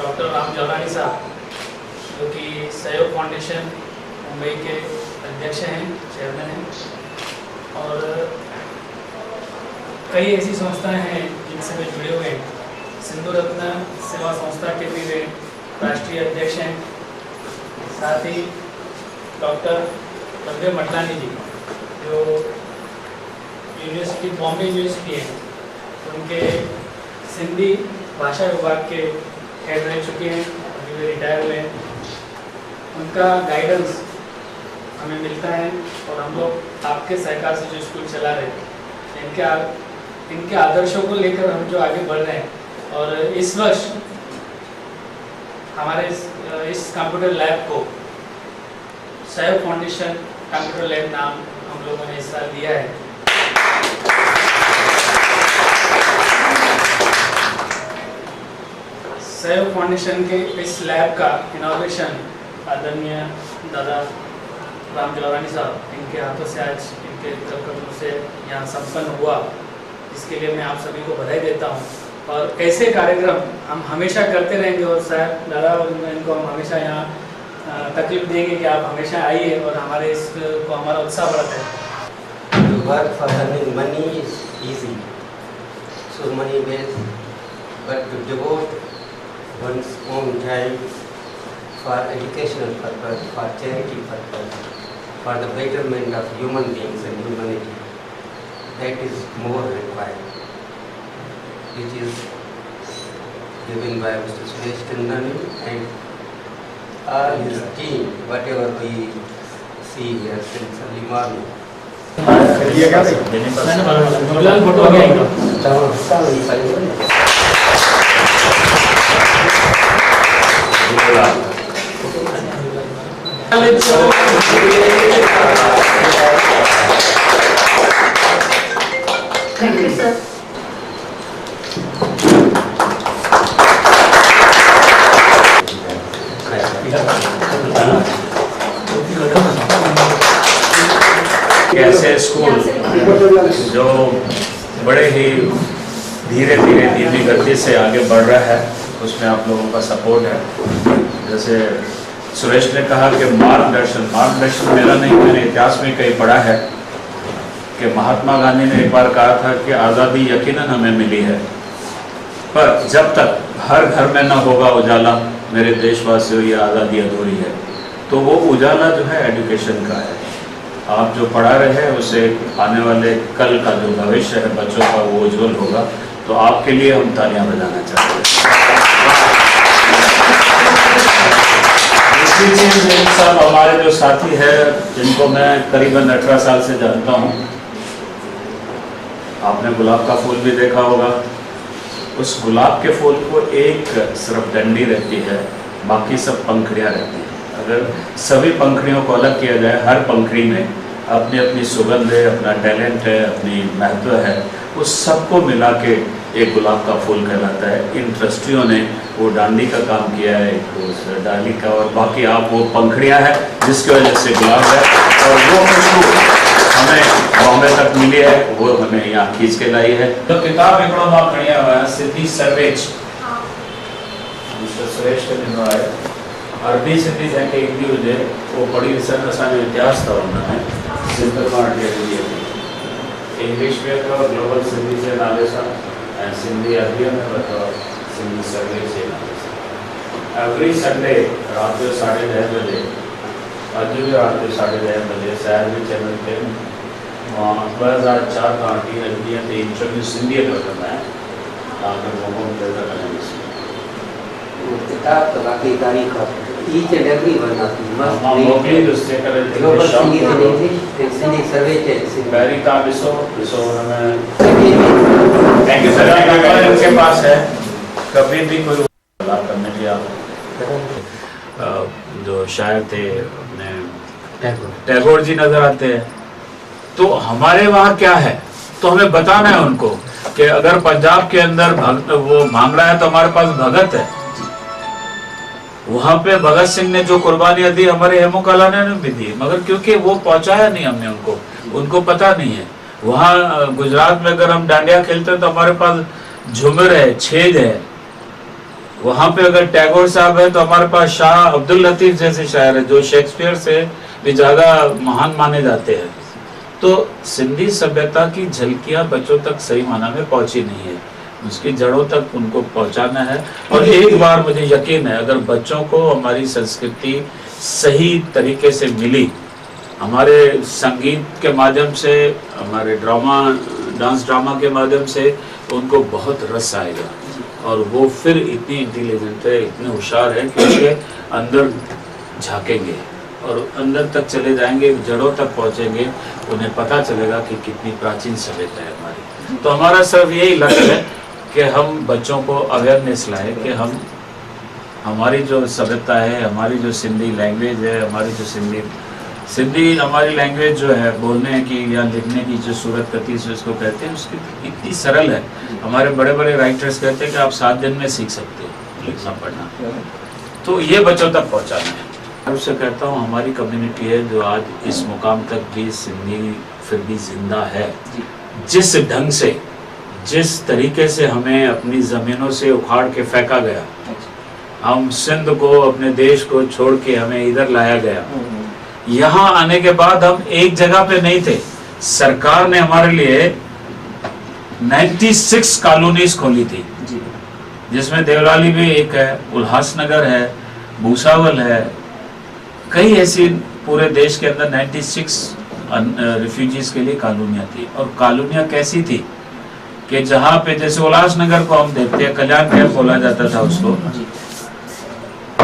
Doctor Ram जवानी साहब जो कि सहयोग फाउंडेशन मुंबई के अध्यक्ष हैं, चेयरमैन हैं, और कई ऐसी संस्थाएं हैं जिनसे वे जुड़े हुए हैं। सिंधु रत्न सेवा संस्था के भी वे राष्ट्रीय अध्यक्ष हैं। साथ ही डॉक्टर रवि मटलानी जी जो यूनिवर्सिटी बॉम्बे यूनिवर्सिटी है, उनके सिंधी भाषा विभाग के हेड रह चुके हैं, अभी वे रिटायर हुए हैं। उनका गाइडेंस हमें मिलता है और हम लोग आपके सहकार से जो स्कूल चला रहे हैं, इनके आदर्शों को लेकर हम जो आगे बढ़ रहे हैं। और इस वर्ष हमारे इस कंप्यूटर लैब को सहयोग फाउंडेशन कंप्यूटर लैब नाम हम लोगों ने इस साल दिया है। सहयोग फाउंडेशन के इस लैब का इनॉग्रेशन आदरणीय दादा राम जवानी साहब इनके हाथों से आज इनके कदमों से यहाँ संपन्न हुआ, इसके लिए मैं आप सभी को बधाई देता हूँ। और ऐसे कार्यक्रम हम हमेशा करते रहेंगे और शायद दादा इनको हम हमेशा यहाँ तकलीफ देंगे कि आप हमेशा आइए और हमारे इसको हमारा उत्साह बढ़ता है। To work for earning money is easy, so money based, but to devote one's own time for educational purpose, for charity purpose, for the betterment of human beings and humanity, that is more required, which is given by Mr. Suresh Tandani and all his team, whatever we see here since early morning. Thank you, sir. कैसे school जो बड़े ही धीरे धीरे धीमी गति से आगे बढ़ रहा है, उसमें आप लोगों का सपोर्ट है। जैसे सुरेश ने कहा कि मार्गदर्शन मेरा नहीं, मैंने इतिहास में कहीं पढ़ा है कि महात्मा गांधी ने एक बार कहा था कि आज़ादी यकीनन हमें मिली है, पर जब तक हर घर में न होगा उजाला, मेरे देशवासियों, ये आज़ादी अधूरी है। तो वो उजाला जो है एजुकेशन का है। आप जो पढ़ा रहे हैं उसे आने वाले कल का जो भविष्य है बच्चों का वो उज्जवल होगा। तो आपके लिए हम तालियां बजाना चाहते हैं। दूसरी चीज़, इन सब हमारे जो साथी हैं जिनको मैं करीबन 18 साल से जानता हूँ, आपने गुलाब का फूल भी देखा होगा। उस गुलाब के फूल को एक सिर्फ डंडी रहती है, बाकी सब पंखड़ियाँ रहती हैं। अगर सभी पंखड़ियों को अलग किया जाए, हर पंखड़ी में अपनी अपनी सुगंध है, अपना टैलेंट है, अपनी महत्व है, उस सबको मिला के एक गुलाब का फूल कहलाता है। इन ट्रस्टियों ने वो डांडी का काम किया है, उस डाली का, और बाकी आप वो पंखड़ियाँ हैं जिसकी वजह से गुलाब है। और वो खुशबू हमें बॉम्बे तक मिली है, वो हमें यहाँ खींच के लाई है। तो किताब हिकिड़ो मां खणी आयो आहियां, सिंधी सर्वेच, मिस्टर सुरेश के ॾिनो आहे। अरबी सिंधी जंहिंखे ईंदी हुजे उहो पढ़ी ॾिसनि। असांजो इतिहास अथव हुन में, सिंध खां वठी इंग्लिश में अथव ग्लोबल सिंधी जे नाले सां, ऐं सिंधी अरबीअ में अथव सिंधी सर्वेच जे नाले सां। एवरी संडे राति जो 10:30 बजे, अॼु भी रात जो 10:30 बजे साहिबी चैनल ते मां 2004 खां 18 ॾींहं ते इंटरव्यू सिंधीअ में वठंदा आहिनि। तव्हांखे मौक़ो मिले त कॾहिं किताब तो बाकी तारीख ईच एंड एवरी वन आती मस्ट मां मोकिलींदुसि जेकर global Sindhi in English Sindhi survey check पहिरीं तव्हां ॾिसो हुन में थैंक यू सर। इनके पास है कभी भी कोई बात करने की आप जो शायर थे अपने टैगोर जी नजर आते हैं। तो हमारे वहाँ क्या है, तो हमें बताना है उनको कि अगर पंजाब के अंदर वो भांगड़ा है तो हमारे पास भगत है। वहाँ पे भगत सिंह ने जो कुर्बानियां दी हमारे हेमू कालाने ने भी दी, मगर क्योंकि वो पहुंचाया नहीं हमने उनको पता नहीं है। वहाँ गुजरात में अगर हम डांडिया खेलते हैं तो हमारे पास झूमर है, छेद है। वहाँ पे अगर टैगोर साहब है तो हमारे पास शाह अब्दुल लतीफ जैसे शायर है जो शेक्सपियर से भी ज्यादा महान माने जाते हैं। तो सिंधी सभ्यता की झलकियां बच्चों तक सही माना में पहुंची नहीं है, उसकी जड़ों तक उनको पहुंचाना है। और एक बार मुझे यकीन है अगर बच्चों को हमारी संस्कृति सही तरीके से मिली, हमारे संगीत के माध्यम से, हमारे डांस ड्रामा के माध्यम से, उनको बहुत रस आएगा और वो फिर इतनी इंटेलिजेंट है, इतने होशियार है कि उसके अंदर झांकेंगे और अंदर तक चले जाएंगे, जड़ों तक पहुंचेंगे, उन्हें पता चलेगा कि कितनी प्राचीन सभ्यता है हमारी। तो हमारा सिर्फ यही लक्ष्य है कि हम बच्चों को अवेयरनेस लाएं कि हमारी जो सभ्यता है, हमारी जो सिंधी लैंग्वेज है, हमारी जो सिंधी हमारी लैंग्वेज जो है बोलने की या लिखने की जो सूरत गति से उसको कहते हैं, उसकी इतनी सरल है। हमारे बड़े बड़े राइटर्स कहते हैं कि आप 7 दिन में सीख सकते हो लिखना पढ़ना। तो ये बच्चों तक पहुंचाना है। मैं उससे कहता हूँ हमारी कम्युनिटी है जो आज इस मुकाम तक भी सिंधी फिर भी जिंदा है। जिस ढंग से, जिस तरीके से हमें अपनी ज़मीनों से उखाड़ के फेंका गया, हम सिंध को, अपने देश को छोड़ के हमें इधर लाया गया, यहाँ आने के बाद हम एक जगह पे नहीं थे। सरकार ने हमारे लिए 96 कॉलोनीज खोली थी, जिसमें देवलाली भी एक है, उल्हासनगर है, भूसावल है, कई ऐसी पूरे देश के अंदर 96 रिफ्यूजीज के लिए कॉलोनियाँ थी। और कॉलोनियाँ कैसी थी कि जहाँ पे जैसे उल्हासनगर को हम देखते हैं, कल्याण कैंप बोला जाता था उसको,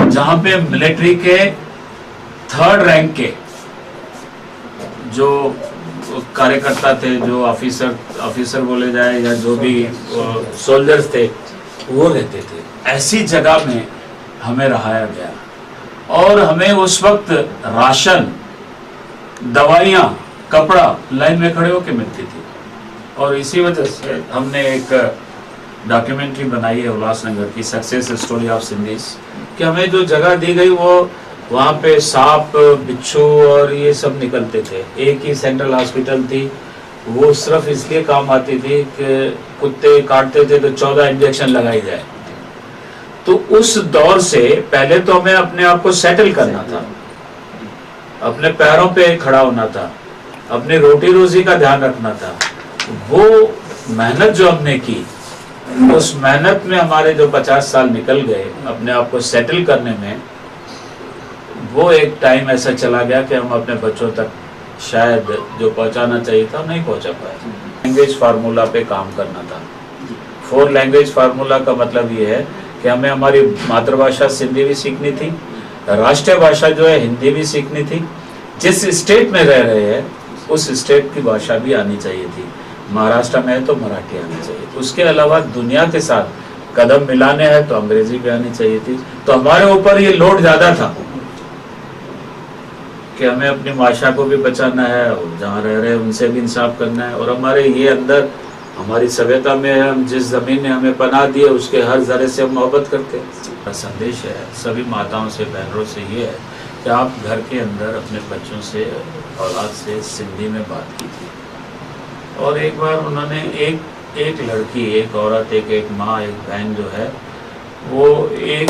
जहाँ पे मिलिट्री के 3rd रैंक के जो कार्यकर्ता थे, जो ऑफिसर बोले जाए या जो भी सोल्जर्स थे, वो रहते थे। ऐसी जगह में हमें रहाया गया और हमें उस वक्त राशन, दवाइयाँ, कपड़ा लाइन में खड़े होकर मिलती थी। और इसी वजह से हमने एक डॉक्यूमेंट्री बनाई है उल्लासनगर की, सक्सेस स्टोरी ऑफ सिंधीज, कि हमें जो जगह दी गई वो वहाँ पे सांप, बिच्छू और ये सब निकलते थे। एक ही सेंट्रल हॉस्पिटल थी, वो सिर्फ इसलिए काम आती थी कि कुत्ते काटते थे तो 14 इंजेक्शन लगाई जाए। तो उस दौर से पहले तो हमें अपने आप को सेटल करना था, अपने पैरों पे खड़ा होना था, अपनी रोटी रोजी का ध्यान रखना था। वो मेहनत जो हमने की, उस मेहनत में हमारे जो 50 साल निकल गए अपने आप को सेटल करने में, वो एक टाइम ऐसा चला गया कि हम अपने बच्चों तक शायद जो पहुंचाना चाहिए था नहीं पहुंचा पाए। लैंग्वेज फार्मूला पे काम करना था। 4 लैंग्वेज फार्मूला का मतलब ये है कि हमें हमारी मातृभाषा सिंधी भी सीखनी थी, राष्ट्रीय भाषा जो है हिंदी भी सीखनी थी, जिस स्टेट में रह रहे हैं उस स्टेट की भाषा भी आनी चाहिए थी। महाराष्ट्र में है तो मराठी आनी चाहिए थी। उसके अलावा दुनिया के साथ कदम मिलाने हैं तो अंग्रेजी भी आनी चाहिए थी। तो हमारे ऊपर ये लोड ज्यादा था कि हमें अपनी भाषा को भी बचाना है और जहाँ रह रहे हैं उनसे भी इंसाफ करना है। और हमारे ये अंदर हमारी सभ्यता में है, हम जिस जमीन ने हमें पनाह दी है उसके हर जरे से हम मोहब्बत करते हैं। संदेश है सभी माताओं से, बहनों से ये है कि आप घर के अंदर अपने बच्चों से, औलाद से सिंधी में बात कीजिए। और एक बार उन्होंने एक लड़की, एक औरत, एक माँ, एक बहन जो है वो एक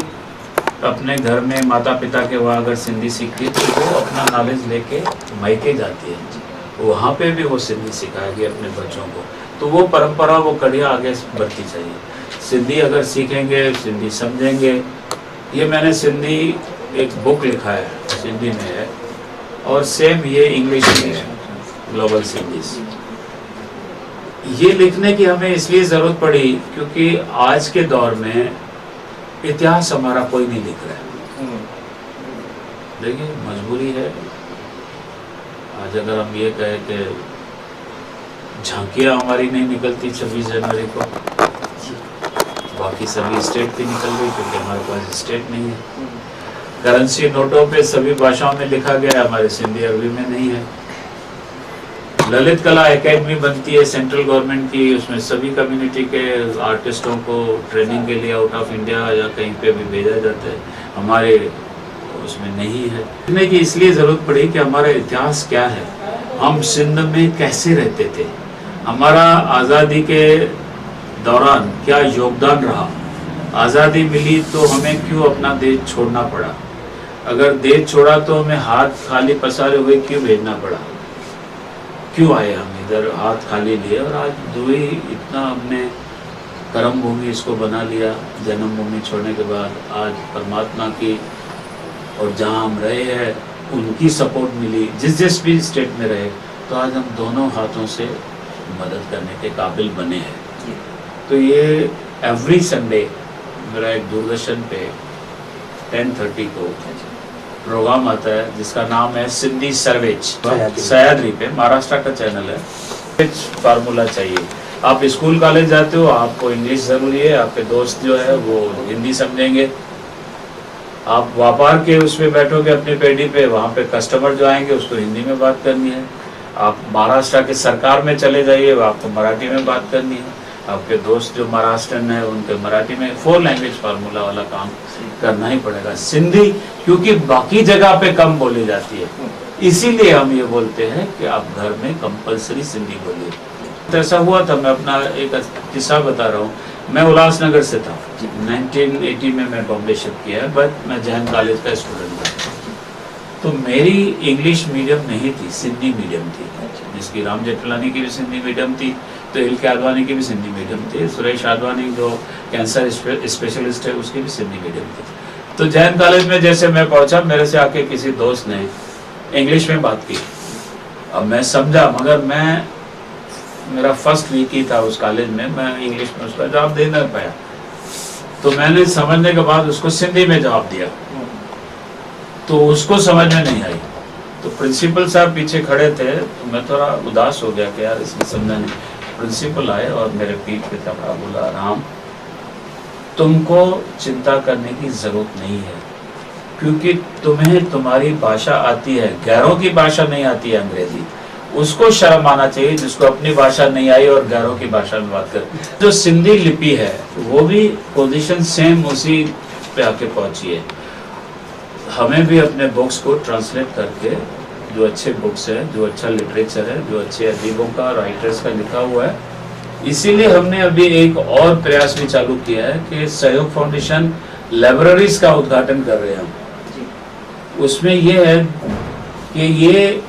अपने घर में माता पिता के वहाँ अगर सिंधी सीखती है तो वो अपना नॉलेज लेके मायके जाती है, वहाँ पे भी वो सिंधी सिखाएगी अपने बच्चों को। तो वो परंपरा, वो कड़ियाँ आगे बढ़ती चाहिए। सिंधी अगर सीखेंगे, सिंधी समझेंगे। ये मैंने सिंधी एक बुक लिखा है, सिंधी में है, और सेम ये इंग्लिश में है, ग्लोबल सिंधीज। ये लिखने की हमें इसलिए ज़रूरत पड़ी क्योंकि आज के दौर में इतिहास हमारा कोई नहीं लिख रहा है। देखिए मजबूरी है। आज अगर हम ये कहें कि झांकियाँ हमारी नहीं निकलती 26 जनवरी को, बाकी सभी स्टेट की निकल गई क्योंकि हमारे पास स्टेट नहीं है। करेंसी नोटों पे सभी भाषाओं में लिखा गया है, हमारे सिंधी अरबी में नहीं है। ललित कला एकेडमी बनती है सेंट्रल गवर्नमेंट की, उसमें सभी कम्युनिटी के आर्टिस्टों को ट्रेनिंग के लिए आउट ऑफ इंडिया या कहीं पे भी भेजा जाता है, हमारे उसमें नहीं है। लिखने की इसलिए ज़रूरत पड़ी कि हमारा इतिहास क्या है, हम सिंध में कैसे रहते थे, हमारा आज़ादी के दौरान क्या योगदान रहा, आज़ादी मिली तो हमें क्यों अपना देश छोड़ना पड़ा, अगर देश छोड़ा तो हमें हाथ खाली पसारे हुए क्यों भेजना पड़ा, क्यों आए हम इधर हाथ खाली लिए। और आज दुई इतना हमने कर्म भूमि इसको बना लिया, जन्मभूमि छोड़ने के बाद आज परमात्मा की और जहाँ हम रहे हैं उनकी सपोर्ट मिली, जिस भी स्टेट में रहे, तो आज हम दोनों हाथों से मदद करने के काबिल बने हैं। तो ये एवरी संडे मेरा एक दूरदर्शन पे 10:30 को प्रोग्राम आता है जिसका नाम है सिंधी सर्वेच, सह्याद्री पे, महाराष्ट्र का चैनल है। फार्मूला चाहिए। आप स्कूल कॉलेज जाते हो, आपको इंग्लिश ज़रूरी है, आपके दोस्त जो है वो हिंदी समझेंगे। आप व्यापार के उसमें बैठोगे अपनी पेड़ी पे, वहाँ पे कस्टमर जो आएंगे उसको हिंदी में बात करनी है। आप महाराष्ट्र के सरकार में चले जाइए, आपको मराठी में बात करनी है। आपके दोस्त जो महाराष्ट्रन है उनके मराठी में। 4 लैंग्वेज फार्मूला वाला काम करना ही पड़ेगा। सिंधी क्योंकि बाकी जगह पे कम बोली जाती है, इसीलिए हम ये बोलते हैं कि आप घर में कंपलसरी सिंधी बोलिए। तो ऐसा हुआ था, मैं अपना एक किस्सा बता रहा हूँ। मैं उल्लासनगर से था, 1980 में मैं बॉम्बे शिफ्ट किया है, बट मैं जैन कॉलेज का स्टूडेंट था। तो मेरी इंग्लिश मीडियम नहीं थी, सिंधी मीडियम थी, जिसकी राम जेठमलानी की भी सिंधी मीडियम थी, तो एल के आडवाणी की भी सिंधी मीडियम थी, सुरेश आडवाणी जो कैंसर स्पेशलिस्ट है उसकी भी सिंधी मीडियम थी। तो जैन कॉलेज में जैसे मैं पहुंचा, मेरे से आके किसी दोस्त ने इंग्लिश में बात की। अब मैं समझा, मगर मेरा फर्स्ट वीक ही था उस कॉलेज में, मैं इंग्लिश में उसका जवाब दे नहीं पाया। तो मैंने समझने के बाद उसको सिंधी में जवाब दिया, तो उसको समझ में नहीं आई। तो प्रिंसिपल साहब पीछे खड़े थे, तो मैं थोड़ा उदास हो गया कि यार इसने समझा नहीं। प्रिंसिपल आए और मेरे पीठ पे थपड़ा, बोला राम तुमको चिंता करने की जरूरत नहीं है, क्योंकि तुम्हें तुम्हारी भाषा आती है, गैरों की भाषा नहीं आती है अंग्रेजी। उसको शर्म आना चाहिए जिसको अपनी भाषा नहीं आई और गैरों की भाषा में बात करे। जो सिंधी लिपि है वो भी पोजीशन सेम उसी पे आके पहुंची है। हमें भी अपने बुक्स को ट्रांसलेट करके जो अच्छे बुक्स है, जो अच्छा लिटरेचर है, जो अच्छे अदीबों का, राइटर्स का लिखा हुआ है। इसीलिए हमने अभी एक और प्रयास भी चालू किया है कि सहयोग फाउंडेशन लाइब्रेरीज का उद्घाटन कर रहे हैं हम। उसमें ये है कि ये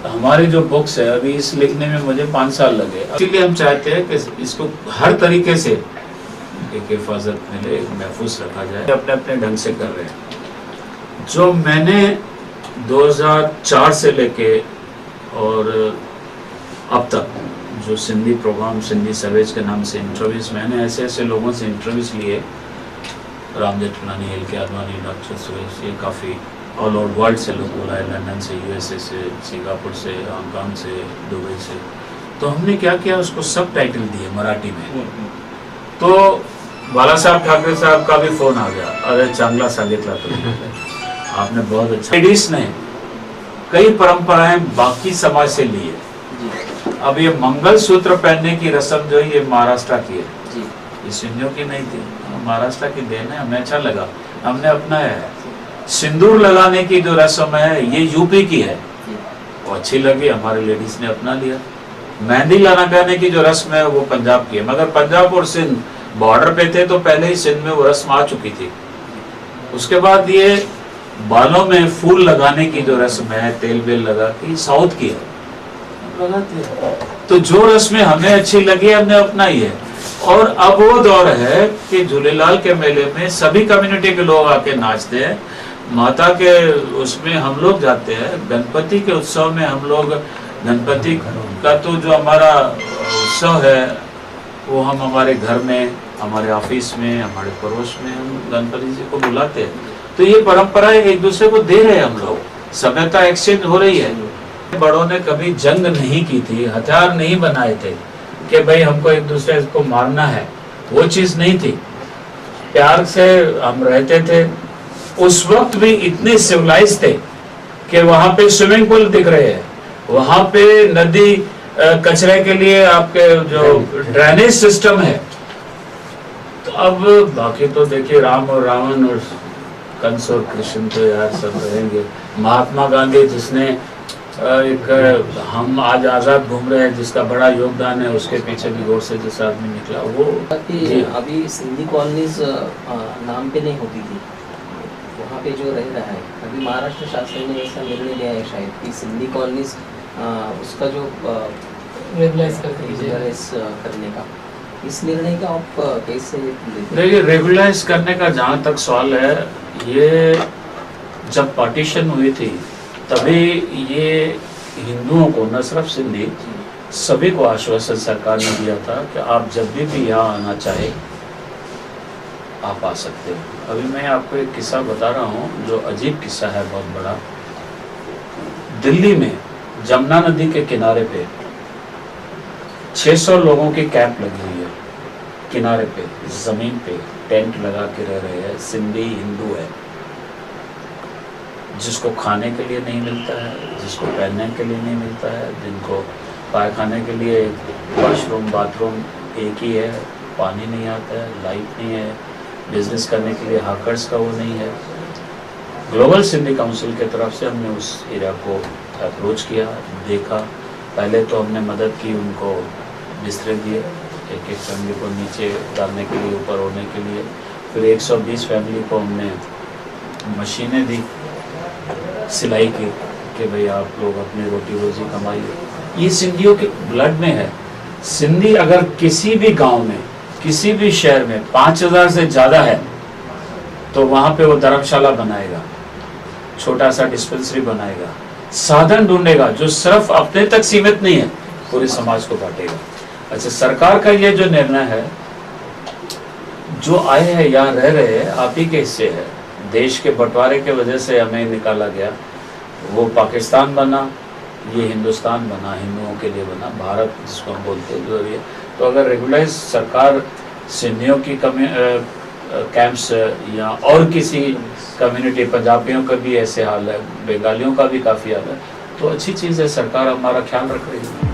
हमारे जो बुक्स है, अभी इस लिखने में मुझे 5 साल लगे, इसीलिए हम चाहते हैं कि इसको हर तरीके से एक हिफाजत मिले, महफूज रखा जाए। अपने अपने ढंग से कर रहे हैं। जो मैंने 2004 से लेके और अब तक जो सिंधी प्रोग्राम, सिंधी सर्वेज के नाम से इंटरव्यूज, मैंने ऐसे ऐसे लोगों से इंटरव्यूज लिए, राम जेठमलानी, एल के आडवाणी, डॉक्टर सुरेश, ये काफ़ी ऑल ओवर वर्ल्ड से लोग बुलाए, लंदन से, यूएसए से, सिंगापुर से, हांगकांग से, दुबई से। तो हमने क्या किया, उसको सब टाइटल दिए मराठी में। तो बाला साहब ठाकरे साहब का भी फोन आ गया, अरे चांगला सांगितला तुम्ही, आपने बहुत अच्छा। लेडीज ने कई परंपराएं बाकी समाज से ली है। अब ये मंगल सूत्र पहनने की रस्म जो है, ये महाराष्ट्र की है, ये सिंधियों की नहीं थी, महाराष्ट्र की देन है, हमें अच्छा लगा, हमने अपनाया है। सिंदूर लगाने की जो रस्म है, ये यूपी की है, वो अच्छी लगी, हमारे लेडीज ने अपना लिया। मेहंदी लगाने की जो रस्म है, वो पंजाब की है, मगर पंजाब और सिंध बॉर्डर पे थे, तो पहले ही सिंध में वो रस्म आ चुकी थी। उसके बाद ये बालों में फूल लगाने की जो रस्म है, तेल बेल लगा के, साउथ की है, लगाते हैं। तो जो रस्में हमें अच्छी लगी, हमने अपनाई है। और अब वो दौर है कि झूलेलाल के मेले में सभी कम्युनिटी के लोग आके नाचते हैं, माता के उसमें हम लोग जाते हैं, गणपति के उत्सव में हम लोग, गणपति का तो जो हमारा उत्सव है, वो हम हमारे घर में, हमारे ऑफिस में, हमारे पड़ोस में हम गणपति जी को बुलाते हैं। तो ये परंपराएं एक दूसरे को दे रहे हैं हम लोग, सभ्यता एक्सचेंज हो रही है। बड़ों ने कभी जंग नहीं की थी, हथियार नहीं बनाए थे कि भाई हमको एक दूसरे को मारना है, वो चीज नहीं थी। प्यार से हम रहते थे। उस वक्त भी इतने सिविलाइज थे कि वहां पे स्विमिंग पूल दिख रहे हैं, वहां पे नदी, कचरे के लिए आपके जो ड्रेनेज सिस्टम है। तो अब बाकी तो देखिए, राम और रावण और कंस और कृष्ण तो यार सब रहेंगे। महात्मा गांधी, जिसने एक हम आज आजाद घूम रहे हैं, जिसका बड़ा योगदान है, उसके पीछे भी गौर से जैसा आदमी निकला वो। अभी सिंधी कॉलोनीज नाम पे नहीं होती थी, वहाँ पे जो रह रहा है, अभी महाराष्ट्र शासन ने ऐसा निर्णय लिया है शायद कि सिंधी कॉलोनीज उसका जो रेगुलाइज करने का, इस निर्णय का आप कैसे लेते? देखिए, रेगुलाइज करने का जहाँ तक सवाल है, ये जब पार्टीशन हुई थी तभी ये हिंदुओं को, न सिर्फ सिंधी, सभी को आश्वासन सरकार ने दिया था कि आप जब भी यहाँ आना चाहे आप आ सकते हो। अभी मैं आपको एक किस्सा बता रहा हूँ, जो अजीब किस्सा है, बहुत बड़ा। दिल्ली में जमुना नदी के किनारे पे 600 लोगों की कैंप लगी हुई है, किनारे पे, जमीन पे टेंट लगा के रह रहे हैं। सिंधी हिंदू है, जिसको खाने के लिए नहीं मिलता है, जिसको पहनने के लिए नहीं मिलता है, जिनको पायखाने के लिए वॉशरूम, बाथरूम एक ही है, पानी नहीं आता है, लाइट नहीं है, बिजनेस करने के लिए हाकर्स का वो नहीं है। ग्लोबल सिंधी काउंसिल की तरफ से हमने उस एरिया को अप्रोच किया, देखा। पहले तो हमने मदद की, उनको बिस्तरे दिए, एक एक फैमिली को नीचे उतारने के लिए, ऊपर होने के लिए। फिर 120 फैमिली को हमने मशीनें दी सिलाई की कि भाई आप लोग अपनी रोटी रोजी कमाइए। ये सिंधियों के ब्लड में है। सिंधी अगर किसी भी गांव में, किसी भी शहर में 5000 से ज़्यादा है, तो वहाँ पे वो धर्मशाला बनाएगा, छोटा सा डिस्पेंसरी बनाएगा, साधन ढूंढेगा जो सिर्फ अपने तक सीमित नहीं है, पूरे समाज को बांटेगा। अच्छा, सरकार का ये जो निर्णय है, जो आए हैं यहाँ रह रहे हैं, आप ही के हिस्से है। देश के बंटवारे के वजह से हमें निकाला गया, वो पाकिस्तान बना, ये हिंदुस्तान बना, हिंदुओं के लिए बना, भारत जिसको हम बोलते हैं जो ये। तो अगर रेगुलाइज सरकार सिंधियों की कैंप्स या और किसी कम्युनिटी, पंजाबियों का भी ऐसे हाल है, बंगालियों का भी काफ़ी हाल है, तो अच्छी चीज़ है, सरकार हमारा ख्याल रख रही है।